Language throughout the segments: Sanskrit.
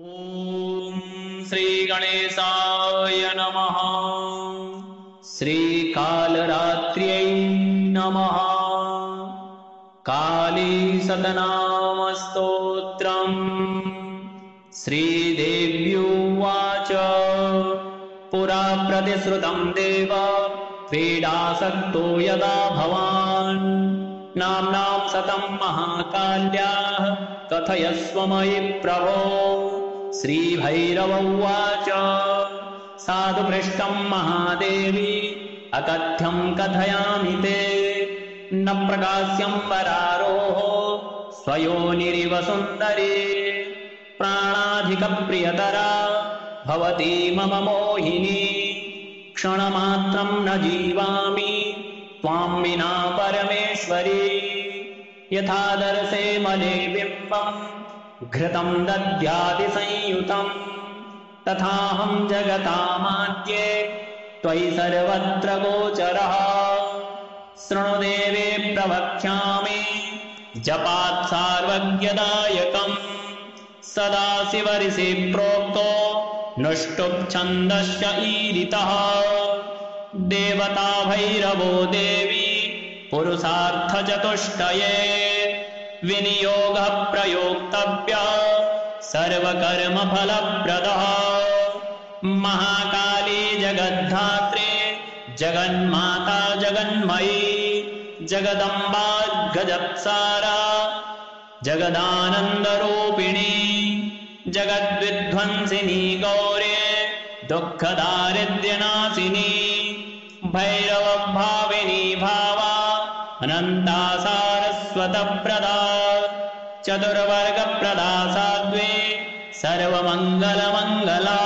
ॐ श्रीगणेशाय नमः। श्रीकालरात्र्यै नमः। काली सतनामस्तोत्रम्। श्रीदेव्युवाच पुरा प्रतिश्रुतं देव क्रीडासक्तो यदा भवान् नाम्नां शतं महाकाल्याः कथयस्व मयि प्रभो। श्रीभैरव उवाच साधु पृष्टं महादेवी अकथ्यं कथयामि ते न प्रकाश्यं वरारोः स्वयोनिरिव सुन्दरी प्राणाधिकप्रियतरा भवती मम मोहिनी। क्षणमात्रं न जीवामि त्वां विना परमेश्वरी। यथादर्शे मले बिम्बं घृतं दद्याति संयुतं तथाहं जगतामाद्ये त्वयि सर्वत्र गोचरः। शृणु देवे प्रवक्ष्यामि जपात् सार्वज्ञदायकम् सदा शिवऋषि प्रोक्तो नुष्टुप् छन्दश्च ईरितः। देवता भैरवो देवी पुरुषार्थचतुष्टये विनियोगः प्रयोक्तव्यः सर्वकर्मफलप्रदः। महाकाली जगद्धात्री जगन्माता जगन्मयी जगदम्बा गजत्सारा जगदानन्दरूपिणी जगद्विध्वंसिनी गौरे दुःखदारिद्र्यनाशिनी। भैरवभाविनी भावा अनन्ता सारस्वतप्रदा चतुर्वर्गप्रदा साध्वी सर्वमङ्गलमङ्गला।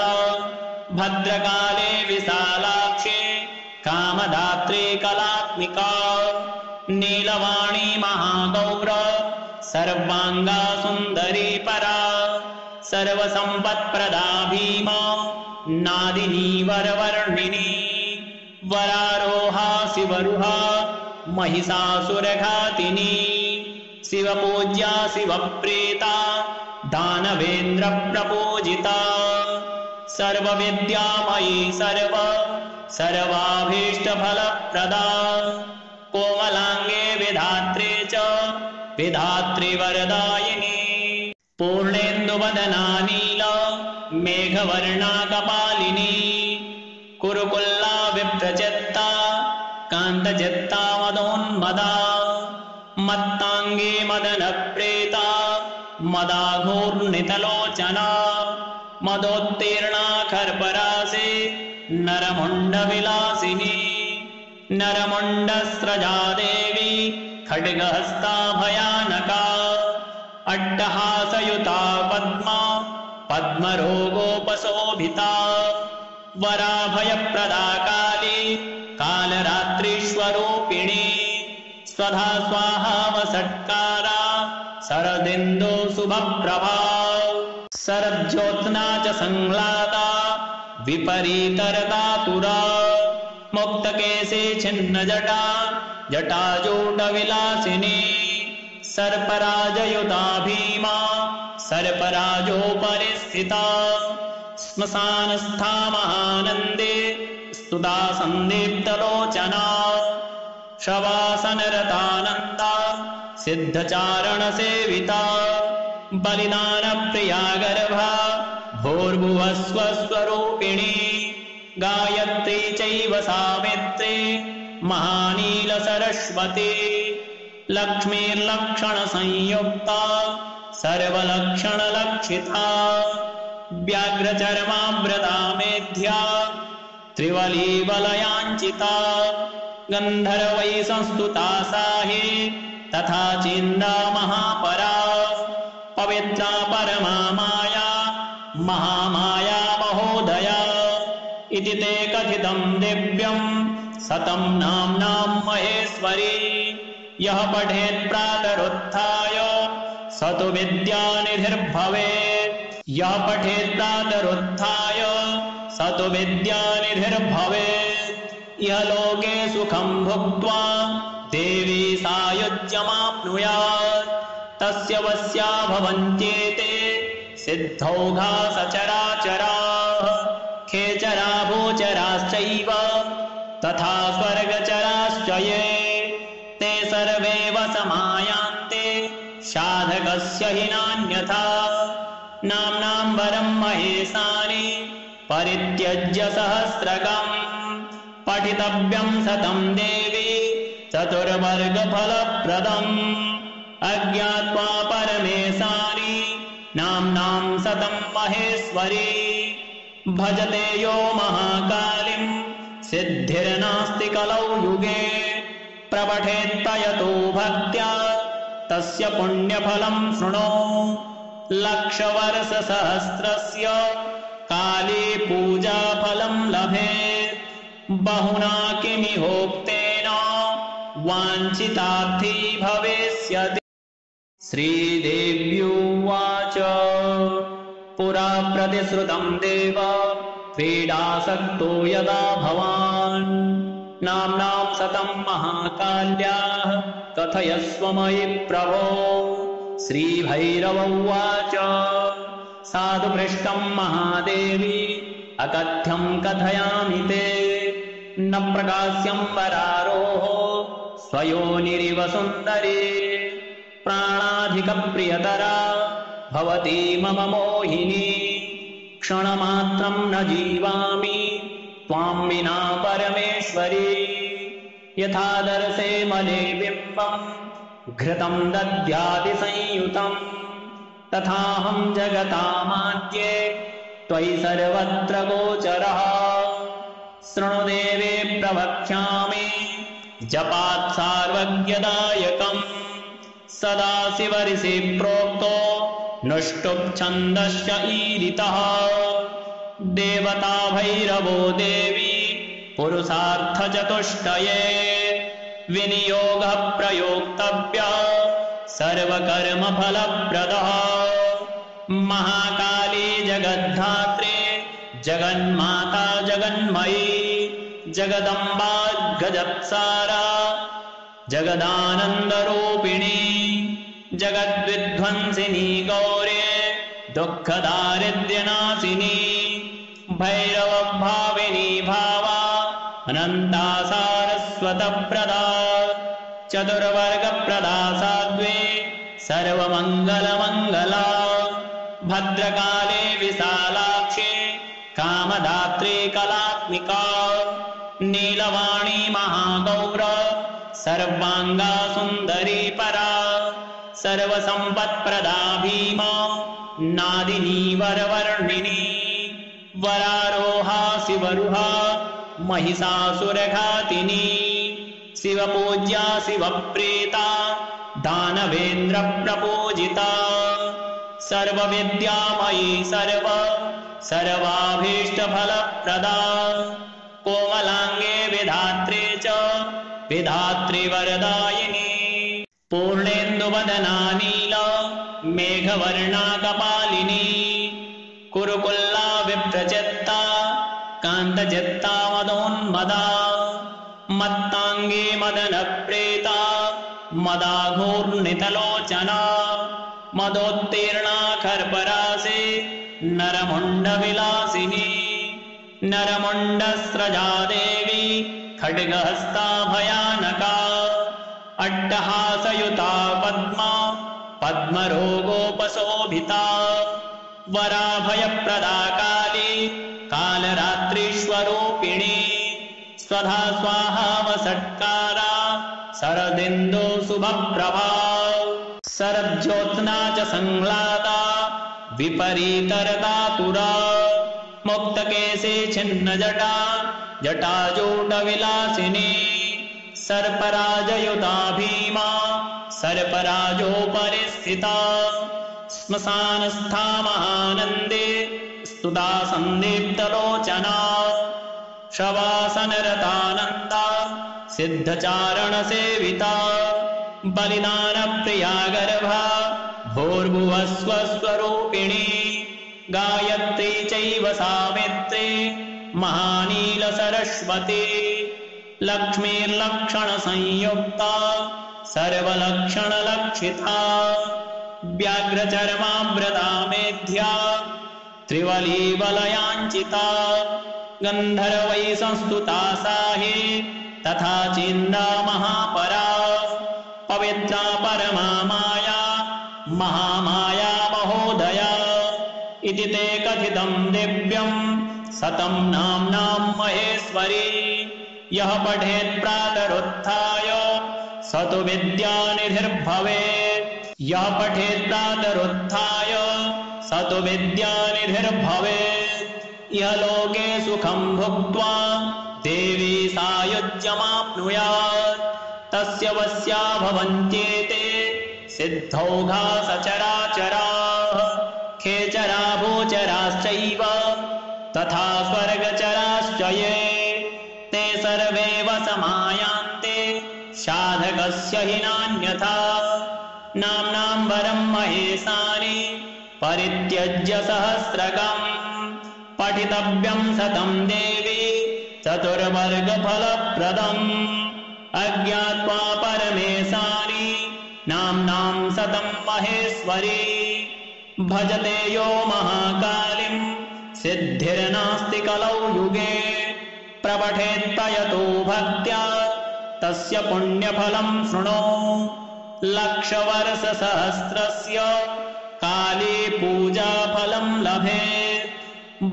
भद्रकाले विशालाक्षी कामदात्री कलात्मिका नीलवाणी महागौर सर्वाङ्गा सुन्दरी परा। सर्वसम्पत्प्रदा भीमा नादिनी वरवर्णिनी वरारोहा शिवरुहा महिषासुरघातिनी। शिवपूज्या शिवप्रीता दानवेन्द्र प्रपूजिता सर्वविद्यामयी सर्वाभीष्टफलप्रदा। कोमलाङ्गे विधात्री च विधात्री वरदायिनी। पूर्णेन्दुवदना नीला मेघवर्णा कपालिनी कुरुकुल्ला विप्रचित्ता कान्तचित्ता मदोन्मदा। मत्ताङ्गी मदनप्रीता मदाघूर्णितलोचना मदोत्तीर्णा खर्पराशि नरमुण्डविलासिनी। नरमुण्डस्रजा देवी खड्गहस्ता भयानका। अट्टहासयुता पद्मा पद्मरोगोपशोभिता। वराभयप्रदा काली कालरात्रीष्वरूपिणी। स्वधा स्वाहा वषट्कारा शरदिन्दो शुभप्रभा। शरज्योत्स्ना च संह्लादा विपरीतरदातुरा। मुक्तकेशे छिन्नजटा जटाजूटविलासिनी। सर्पराजयुता भीमा सर्पराजोपरिस्थिता। श्मशानस्था महानन्दे स्तुता सन्दीप्तलोचना। शवासनरतानन्दा सिद्धचारणसेविता। बलिदानप्रिया गर्भा भूर्भुवस्वस्वरूपिणी। गायत्री चैव सावित्री महानीलसरस्वती। लक्ष्मीर्लक्षणसंयुक्ता सर्वलक्षणलक्षिता। व्याघ्रचर्माव्रता मेध्या त्रिवलीवलयाञ्चिता। गन्धर्वै संस्तुता साहि तथा चिन्दा महापरा। पवित्रा परमा माया महामाया महोदया। इति ते कथितं दिव्यं शतं नाम्नां महेश्वरी। यः पठेत् प्रातरुत्थाय स तु विद्यानिधिर्भवेत्। यः पठेत् प्रातरुत्थाय स तु विद्यानिधिर्भवेत्। यः लोके सुखं भुक्त्वा देवी सायुज्यमाप्नुयात्। तस्य वश्या भवन्त्येते सिद्धौघा सचराचराः खेचरा भूचराश्चैव तथा स्वर्गचराश्च ये ते सर्वे वसमायान्ते साधकस्य हि नान्यथा नाम्नां वरं महेशानि परित्यज्य सहस्रकम् पठितव्यं सतं देवी चतुर्वर्गफलप्रदम् अज्ञात्वा परमेशानि नाम्नां सतं महेश्वरी भजते यो महाकालिं सिद्धिर्नास्ति कलौ युगे प्रपठेत्तयतो भक्त्या तस्य पुण्यफलं शृणु लक्षवर्षसहस्रस्य काली पूजाफलं लभेत् बहुना किमिहोक्तेन वाञ्छितार्थी भविष्यति। श्रीदेव्युवाच पुरा प्रतिश्रुतं देव क्रीडासक्तो यदा भवान् नाम्नां सतं महाकाल्याः कथयस्व मयि प्रभो। श्रीभैरव उवाच साधु पृष्टं महादेवी अकथ्यं कथयामि ते न प्रकाश्यं वरारोः स्वयोनिरिव सुन्दरी प्राणाधिकप्रियतरा भवती मम मोहिनी क्षणमात्रं न जीवामि त्वां विना परमेश्वरी यथादर्शे मले बिम्बं घृतं दद्यादि संयुतं तथाहं जगतामाद्ये त्वयि सर्वत्र गोचरः शृणु देवे प्रवक्ष्यामि जपात् सार्वज्ञदायकम् सदा शिवऋषि प्रोक्तो नुष्टुप् छन्दश्च ईरितः देवता भैरवो देवी पुरुषार्थचतुष्टये विनियोगः प्रयोक्तव्यः सर्वकर्मफलप्रदः महाकाली जगद्धात्री जगन्माता जगन्मयी जगदम्बा गजत्सारा जगदानन्दरूपिणी जगद्विध्वंसिनी गौरे दुःखदारिद्र्यनाशिनी भैरवभाविनी भावा अनन्ता सारस्वतप्रदा चतुर्वर्गप्रदा साध्वे सर्वमङ्गलमङ्गला भद्रकाले विशालाक्षे कामदात्री कलात्मिका नीलवाणी महागौर सर्वांगा सुंदरी परा सर्वसंपत्प्रदा भीमा नादिनी वरवर्णिनी वरारोहा शिवरुहा महिषासुरघातिनी शिवपूज्या शिवप्रीता दानवेन्द्र प्रपूजिता सर्वविद्यामयी सर्वाभीष्टफलप्रदा कोमलांगे विधात्री च विधात्री वरदायिनी पूर्णेन्दुवदना नीला मेघवर्णा कपालिनी कुरुकुल्ला विप्रचित्ता कान्तचित्ता मदोन्मदा मत्तांगी मदनप्रेता मदाघूर्णितलोचना मदोत्तीर्णा खर्परासे नरमुण्डविलासिनी नरमुण्डस्रजा देवी खड्गहस्ता भयानका अट्टहासयुता पद्मा पद्मरोगोपशोभिता वराभयप्रदा काली कालरात्रीश्वरूपिणी स्वधा स्वाहा वषट्कारा शरदिन्दो शुभप्रभा शरज्योत्स्ना च संह्लादा विपरीतरदातुरा मुक्तकेशे छिन्नजटा जटाजूटविलासिनी सर्पराजयुता भीमा सर्पराजोपरि स्थिता श्मशानस्था महानन्दे स्तुता सन्दीप्तलोचना शवासनरतानन्दा सिद्धचारणसेविता बलिदानप्रिया गर्भा भूर्भुवस्वस्वरूपिणी गायत्री चैव सावित्री महानीलसरस्वती लक्ष्मीर्लक्षणसंयुक्ता सर्वलक्षणलक्षिता व्याघ्रचर्माव्रता मेध्या त्रिवलीवलयाञ्चिता गन्धर्वैः संस्तुता साहि तथा चिन्दा महापरा पवित्रा परमा माया महामाया महोदया इति ते कथितं दिव्यं सतं नाम्नां महेश्वरी यः पठेत् प्रातरुत्थाय स तु विद्यानिधिर्भवेत् यः पठेत् प्रातरुत्थाय स तु विद्यानिधिर्भवेत् यः लोके सुखं भुक्त्वा देवी सायुज्यमाप्नुयात् तस्य वस्या भवन्त्येते सिद्धौघा सचराचराः खेचरा भूचराश्चैव तथा स्वर्गचराश्च ये ते सर्वे वसमायान्ते साधकस्य हि नान्यथा नाम्नां वरं महेशानि परित्यज्य सहस्रकम् पठितव्यं सतं देवी चतुर्वर्गफलप्रदम् अज्ञात्वा परमेशानि नाम्नां सतं महेश्वरी भजते यो महाकालिं सिद्धिर्नास्ति कलौ युगे प्रपठेत्तयतो भक्त्या तस्य पुण्यफलं शृणु लक्षवर्षसहस्रस्य काली पूजाफलं लभेत्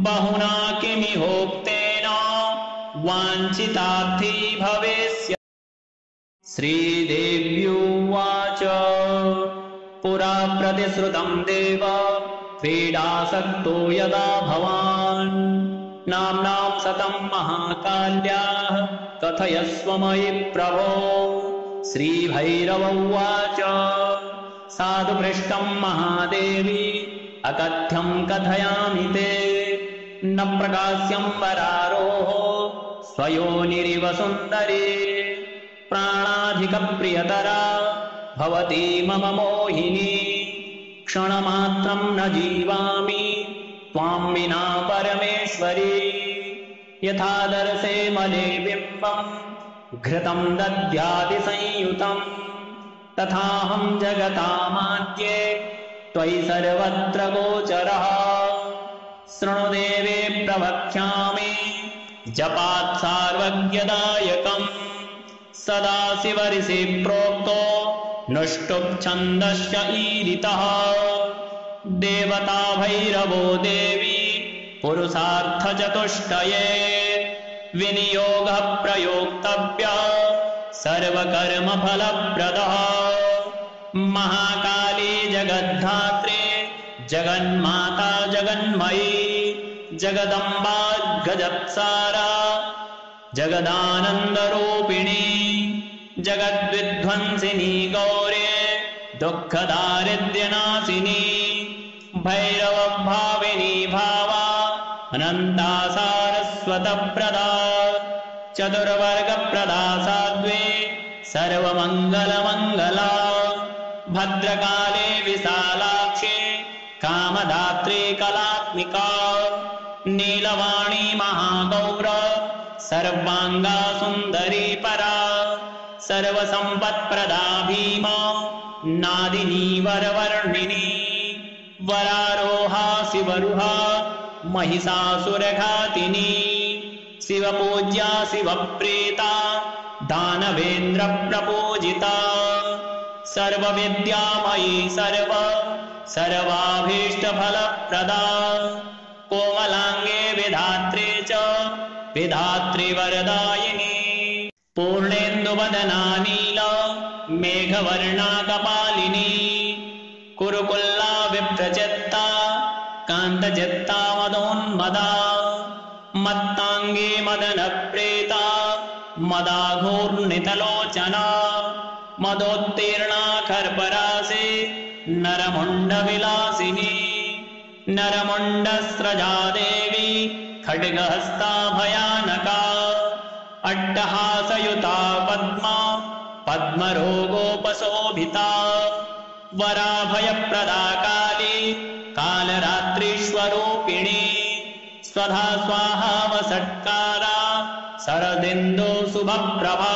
बहुना किमिहोक्तेन वाञ्छितार्थी भवेत्। श्रीदेव्युवाच पुरा प्रतिश्रुतं देव क्रीडासक्तो यदा भवान् नाम्नां सतं महाकाल्याः कथयस्व मयि प्रभो। श्रीभैरव उवाच साधु पृष्टं महादेवी अकथ्यं कथयामि ते न प्रकाश्यं वरारोः स्वयोनिरिव सुन्दरी प्राणाधिकप्रियतरा भवती मम मोहिनी क्षणमात्रं न जीवामि त्वां विना परमेश्वरी यथादर्शे मले बिम्बं घृतं दद्याति संयुतं तथाहं जगतामाद्ये त्वयि सर्वत्र गोचरः शृणु देवे प्रवक्ष्यामि जपात् सार्वज्ञदायकम् सदा शिवऋषि प्रोक्तो नुष्टुप् छन्दश्च ईरितः देवता भैरवो देवी पुरुषार्थचतुष्टये विनियोगः प्रयोक्तव्यः सर्वकर्मफलप्रदः महाकाली जगद्धात्री जगन्माता जगन्मयी जगदम्बा गजत्सारा जगदानन्दरूपिणी जगद्विध्वंसिनी गौरे दुःखदारिद्र्यनाशिनी भैरवभाविनी भावा अनन्ता सारस्वतप्रदा चतुर्वर्गप्रदा साध्वी सर्वमङ्गलमङ्गला भद्रकाले विशालाक्षी कामदात्री कलात्मिका नीलवाणी महागौर सर्वांगा सुंदरी परा सर्वसंपत्प्रदा भीमा नादिनी वरवर्णिनी वरारोहा शिवरुहा महिषासुरघातिनी शिवपूज्या शिवप्रीता दानवेन्द्र प्रपूजिता सर्वविद्यामयी सर्वाभीष्टफलप्रदा कोमलांगे विधात्री च विधात्री वरदायिनी पूर्णेन्दुवदना नीला मेघवर्णा कपालिनी कुरुकुल्ला विप्रचित्ता कान्तचित्ता मदोन्मदा मत्तांगी मदनप्रीता मदाघूर्णितलोचना मदोत्तीर्णा खर्पराशि नरमुण्डविलासिनी नरमुण्डस्रजा देवी खड्गहस्ता भयानका अट्टहासयुता पद्मा पद्मरोगोपशोभिता वराभयप्रदा काली कालरात्रीश्वरूपिणी स्वधा स्वाहा वषट्कारा शरदिन्दो शुभप्रभा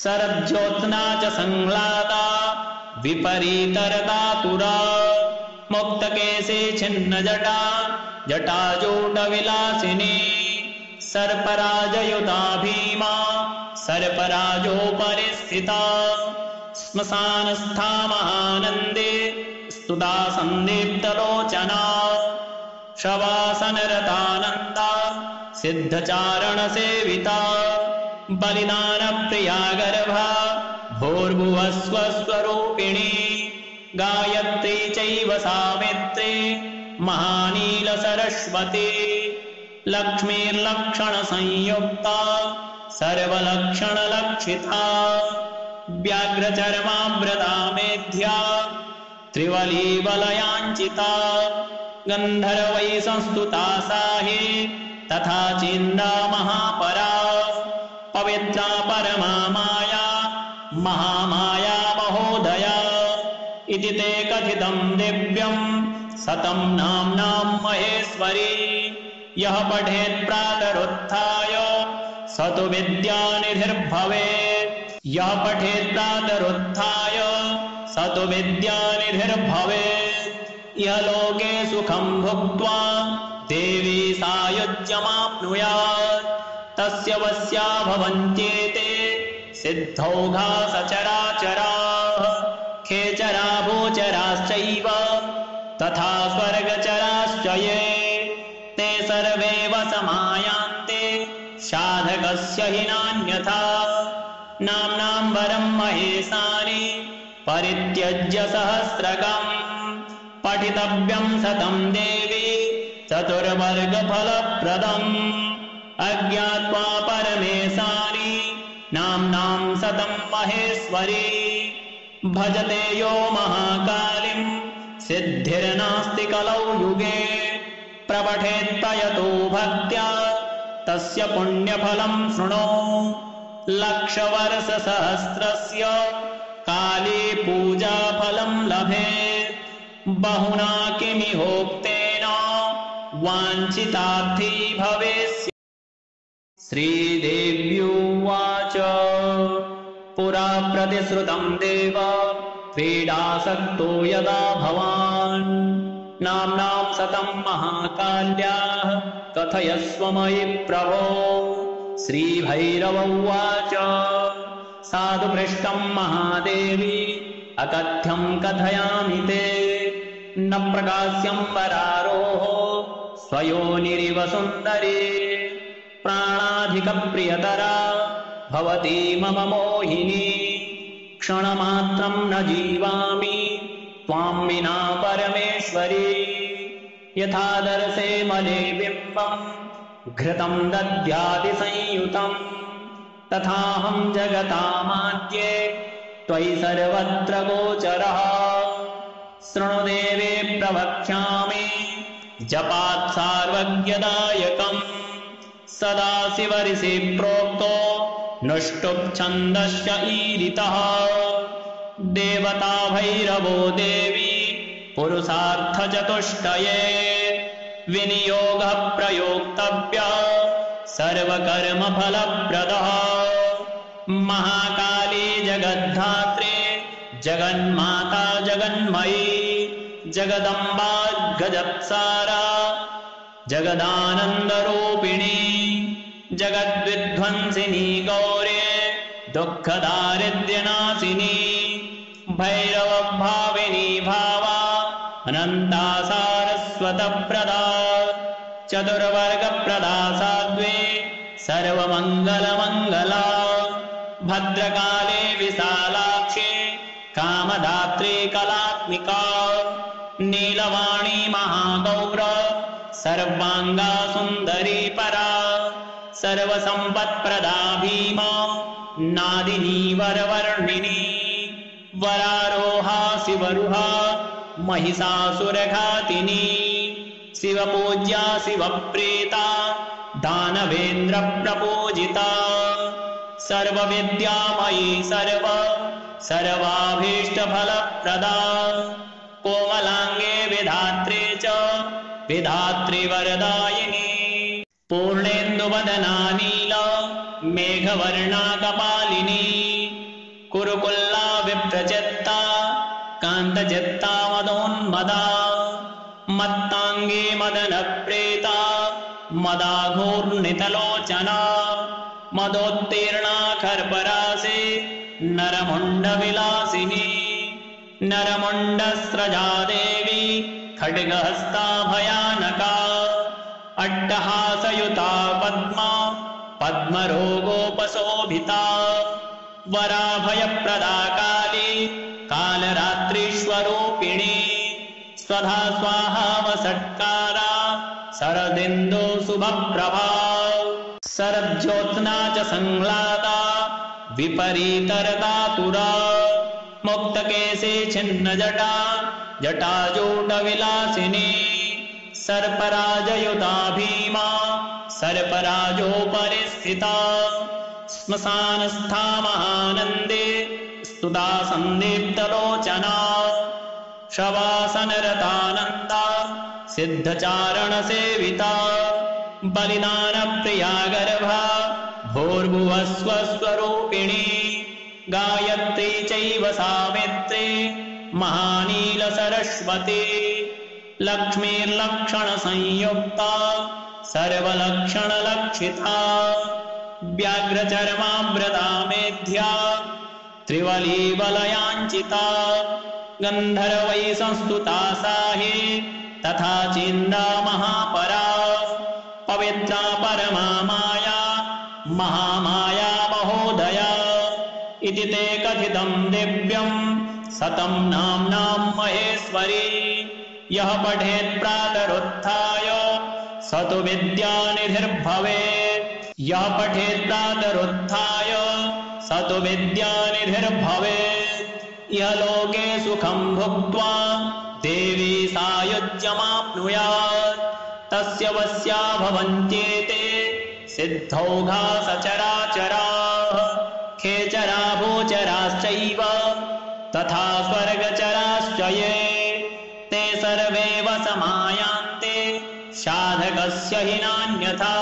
शरज्योत्स्ना च संह्लादा विपरीतरतातुरा मुक्तकेशे छिन्नजटा जटाजूटविलासिनी सर्पराजयुता भीमा सर्पराजोपरि स्थिता श्मशानस्था महानन्दे स्तुता सन्दीप्तलोचना शवासनरतानन्दा सिद्धचारणसेविता बलिदानप्रिया गर्भा भूर्भुवस्वस्वरूपिणी गायत्री चैव सावित्री महानीलसरस्वती लक्ष्मीर्लक्षणसंयुक्ता सर्वलक्षणलक्षिता व्याघ्रचर्माव्रता मेध्या त्रिवलीवलयाञ्चिता गन्धर्वैः संस्तुता साहि तथा चिन्दा महापरा पवित्रा परमा माया महामाया महोदया इति ते कथितं दिव्यं सतं नाम्नां महेश्वरी यः पठेत् प्रातरुत्थाय स तु विद्यानिधिर्भवेत् यः पठेत् प्रातरुत्थाय स तु विद्यानिधिर्भवेत् यः लोके सुखं भुक्त्वा देवी सायुज्यमाप्नुयात् तस्य वस्या भवन्त्येते सिद्धौघा सचराचराः खेचरा भूचराश्चैव तथा स्वर्गचराश्च ये ते सर्वे वसमायान्ते साधकस्य हि नान्यथा नाम्नां वरं महेशानि परित्यज्य सहस्रकम् पठितव्यं सतं देवी चतुर्वर्गफलप्रदम् अज्ञात्वा परमेशानि नाम्नां सतं महेश्वरी भजते यो महाकालिं सिद्धिर्नास्ति कलौ युगे प्रपठेत्तयतो भक्त्या तस्य पुण्यफलं शृणु लक्षवर्षसहस्रस्य काली पूजाफलं लभेत् बहुना किमिहोक्तेन वाञ्छितार्थी भवेत्। श्रीदेव्युवाच पुरा प्रतिश्रुतं देव क्रीडासक्तो यदा भवान् नाम्नां सतं महाकाल्याः कथयस्व मयि प्रभो। श्रीभैरव उवाच साधु पृष्टं महादेवी अकथ्यं कथयामि ते न प्रकाश्यं वरारोः स्वयोनिरिव सुन्दरी प्राणाधिकप्रियतरा भवती मम मोहिनी क्षणमात्रं न जीवामि त्वां विना परमेश्वरी यथादर्शे मले बिम्बं घृतं दद्याति संयुतं तथाहं जगतामाद्ये त्वयि सर्वत्र गोचरः शृणु देवे प्रवक्ष्यामि जपात् सार्वज्ञदायकम् सदा शिवऋषि प्रोक्तो नुष्टुप् छन्दश्च ईरितः देवता भैरवो देवी पुरुषार्थचतुष्टये विनियोगः प्रयोक्तव्यः सर्वकर्मफलप्रदः महाकाली जगद्धात्री जगन्माता जगन्मयी जगदम्बा गजत्सारा जगदानन्दरूपिणी जगद्विध्वंसिनी गौरे दुःखदारिद्र्यनाशिनी भैरवभाविनी भावा अनन्ता सारस्वतप्रदा चतुर्वर्गप्रदा साध्वी सर्वमङ्गलमङ्गला भद्रकाले विशालाक्षी कामदात्री कलात्मिका नीलवाणी महागौर सर्वांगा सुंदरी परा सर्वसंपत्प्रदा भीमा नादिनी वरवर्णिनी वरारोहा शिवरुहा महिषासुरघातिनी शिवपूज्या शिवप्रीता दानवेन्द्र प्रपूजिता सर्वविद्यामयी सर्वाभीष्टफलप्रदा कोमलांगे विधात्री च विधात्री वरदायिनी पूर्णेन्दुवदना नीला मेघवर्णा कपालिनी कुरुकुल्ला विप्रचित्ता कान्तचित्ता मदोन्मदा मत्ताङ्गे मदनप्रेता मदाघोर्नितलोचना मदोत्तीर्णा खर्परासे नरमुण्डविलासिनी नरमुण्डस्रजा देवी खड्गहस्ता भयानका अट्टहासयुता पद्मा पद्मरोगोपशोभिता वराभयप्रदा काली कालरात्रीश्वरूपिणी स्वधा स्वाहा वसत्कारा शरदिन्दो शुभप्रभा शरज्योत्स्ना च संह्लादा विपरीतरतातुरा मुक्तकेशे छिन्नजटा जटाजूटविलासिनी सर्पराजयुता भीमा सर्पराजोपरि स्थिता श्मशानस्था महानन्दे स्तुता सन्दीप्तलोचना शवासनरतानन्दा सिद्धचारणसेविता बलिदानप्रिया गर्भा भूर्भुवस्वस्वरूपिणी गायत्री चैव सावित्री महानीलसरस्वती लक्ष्मीर्लक्षणसंयुक्ता सर्वलक्षणलक्षिता व्याघ्रचर्माभृता मेध्या त्रिवलीवलयाञ्चिता गन्धर्वैः संस्तुता साहि तथा चिन्दा महापरा पवित्रा परमा माया महामाया महोदया इति ते कथितं दिव्यं शतं नाम्नां महेश्वरी यः पठेत् प्रातरुत्थाय स तु विद्यानिधिर्भवेत् यः पठेत् प्रातरुत्थाय स तु विद्यानिधिर्भवेत् यः लोके सुखं भुक्त्वा देवी सायुज्यमाप्नुयात् तस्य वस्या भवन्त्येते सिद्धौघा सचराचराः खेचरा भूचराश्चैव तथा स्वर्गचराश्च ये ते सर्वे वसमायान्ते साधकस्य हि नान्यथा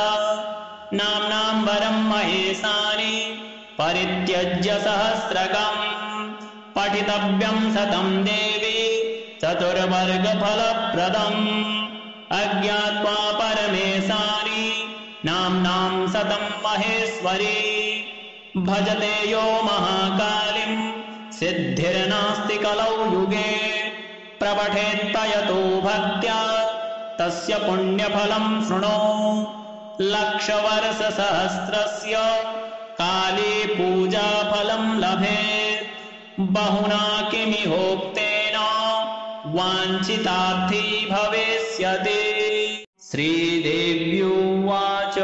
नाम्नां वरं महेशानि परित्यज्य सहस्रकम् पठितव्यं शतं देवी चतुर्वर्गफलप्रदम् अज्ञात्वा परमेशानि नाम्नां शतं महेश्वरी भजते यो महाकालीं सिद्धिर्नास्ति कलौ युगे प्रपठेत्तयतो भक्त्या तस्य पुण्यफलं शृणु लक्षवर्षसहस्रस्य काली पूजाफलं लभेत् बहुना किमिहोक्तेन वाञ्छितार्थी भविष्यति। श्रीदेव्युवाच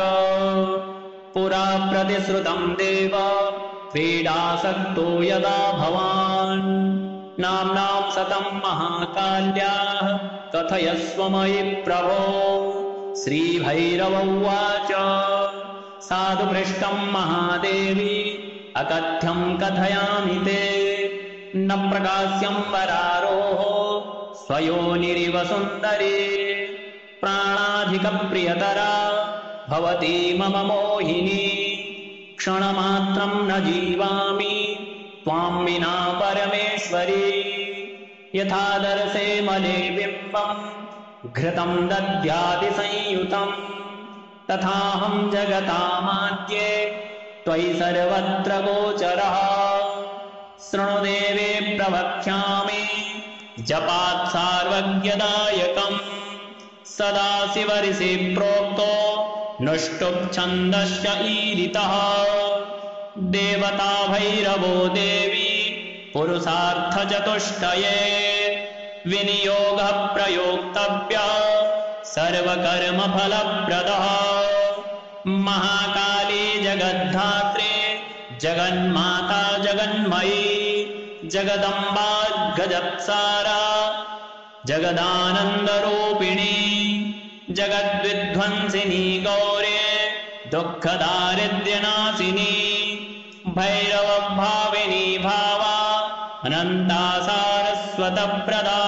पुरा प्रतिश्रुतं देव क्रीडासक्तो यदा भवान् नाम्नां शतं महाकाल्याः कथयस्व मयि प्रभो। श्रीभैरव उवाच साधु पृष्टं महादेवी अकथ्यं कथयामि ते न प्रकाश्यं वरारोः स्वयोनिरिव सुन्दरी प्राणाधिकप्रियतरा भवती मम मोहिनी क्षणमात्रं न जीवामि त्वां विना परमेश्वरी यथादर्शे मले बिम्बं घृतं दद्याति संयुतं तथाहं जगतामाद्ये त्वयि सर्वत्र गोचरः शृणु देवे प्रवक्ष्यामि जपात् सार्वज्ञदायकम् सदा शिवऋषि प्रोक्तो नुष्टुप् ईरितः देवता भैरवो देवी पुरुषार्थचतुष्टये विनियोगः प्रयोक्तव्यः सर्वकर्मफलप्रदः महाकाली जगद्धात्री जगन्माता जगन्मयी जगदम्बा गजत्सारा जगदानन्दरूपिणी जगद्विध्वंसिनी गौरे दुःखदारिद्र्यनाशिनी भैरवभाविनी भावा अनन्ता सारस्वतप्रदा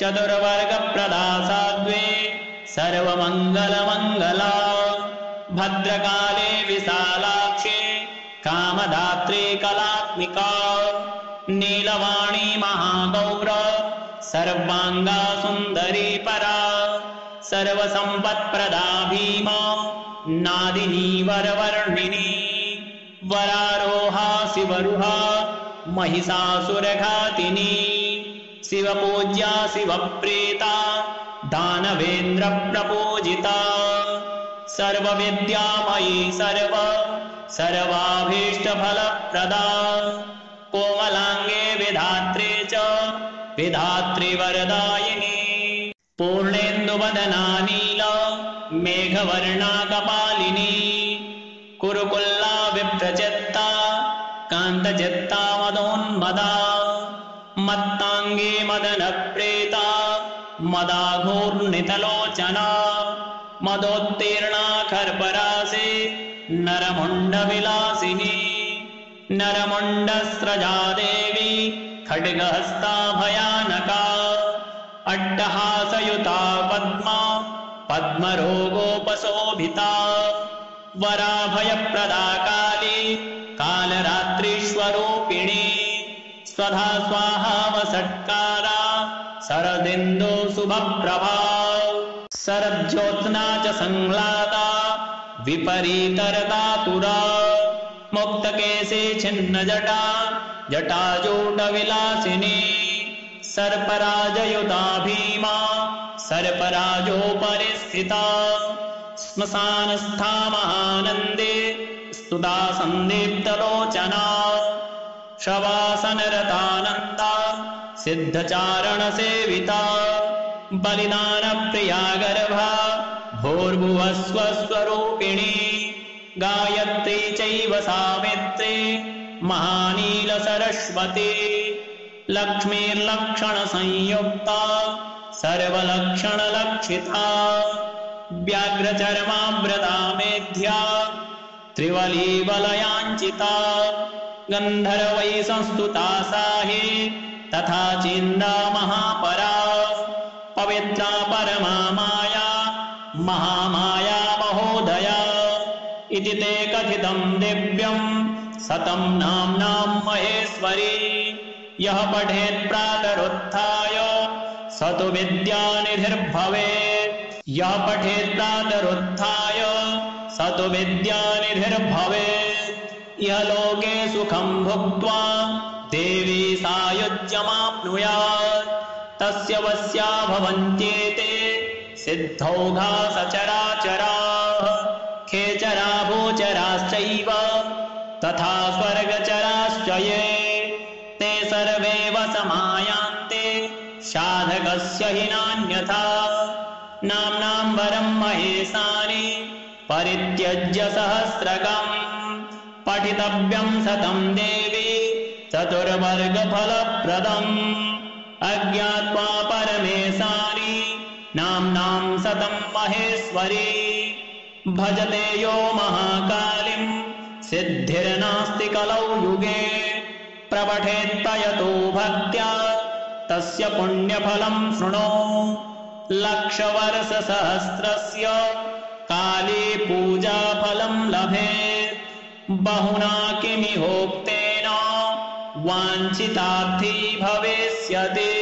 चतुर्वर्गप्रदा साध्वी सर्वमङ्गलमङ्गला भद्रकाले विशालाक्षी कामदात्री कलात्मिका नीलवाणी महागौर सर्वांगा सुंदरी परा सर्वसंपत्प्रदा भीमा नादिनी वरवर्णिनी वरारोहा शिवरुहा महिषासुरघातिनी शिवपूज्या शिवप्रीता दानवेन्द्र प्रपूजिता सर्वविद्यामयी सर्वाभीष्टफलप्रदा कोमलांगे विधात्री च विधात्रीवरदायिनी पूर्णेन्दुवदना नील मेघवर्णा कपालिनी कुरुकुल्ला विप्रचित्ता कान्तचित्ता मदोन्मदा मत्तांगी मदनप्रीता मदाघूर्णितलोचना मदोत्तीर्णा खर्परासे नरमुण्डविलासिनी नरमुण्डस्रजा देवी खड्गहस्ता भयानका अट्टहासयुता पद्मा पद्मरोगोपशोभिता वराभयप्रदा काली कालरात्रीष्वरूपिणी स्वधा स्वाहा वसत्कारा शरदिन्दो शुभप्रभा शरज्योत्स्ना च संह्लादा विपरीतरदातुरा मुक्तकेशे छिन्नजटा जटाजूटविलासिनी सर्पराजयुता भीमा सर्पराजोपरिस्थिता श्मशानस्था महानन्दे स्तुता सन्दीप्तलोचना शवासनरतानन्दा सिद्धचारणसेविता बलिदानप्रिया गर्भा भूर्भुवस्वस्वरूपिणी गायत्री चैव सावित्री महानीलसरस्वती लक्ष्मीर्लक्षणसंयुक्ता सर्वलक्षणलक्षिता व्याघ्रचर्माव्रता मेध्या त्रिवलीवलयाञ्चिता गन्धर्वैः संस्तुता साहि तथा चिन्दा महापरा पवित्रा परमा माया महामाया महोदया इति ते कथितं दिव्यं सतं नाम्नां महेश्वरी यः पठेत् प्रातरुत्थाय स तु विद्यानिधिर्भवेत् यः पठेत् प्रातरुत्थाय स तु विद्यानिधिर्भवेत् यः लोके सुखं भुक्त्वा देवी सायुज्यमाप्नुयात् तस्य वस्या भवन्त्येते सिद्धौघा सचराचराः खेचरा भूचराश्चैव तथा स्वर्गचराश्च ये ते सर्वे वसमायान्ते साधकस्य हि नान्यथा नाम्नां वरं महेशानि परित्यज्य सहस्रकम् पठितव्यं सतं देवी चतुर्वर्गफलप्रदम् अज्ञात्वा परमेशानि नाम्नां सतं महेश्वरी भजते यो महाकालिं सिद्धिर्नास्ति कलौ युगे प्रपठेत्तयतो भक्त्या तस्य पुण्यफलं शृणु लक्षवर्षसहस्रस्य काली पूजाफलं लभेत् बहुना किमिहोक्तेन वाञ्छितार्थी भविष्यति।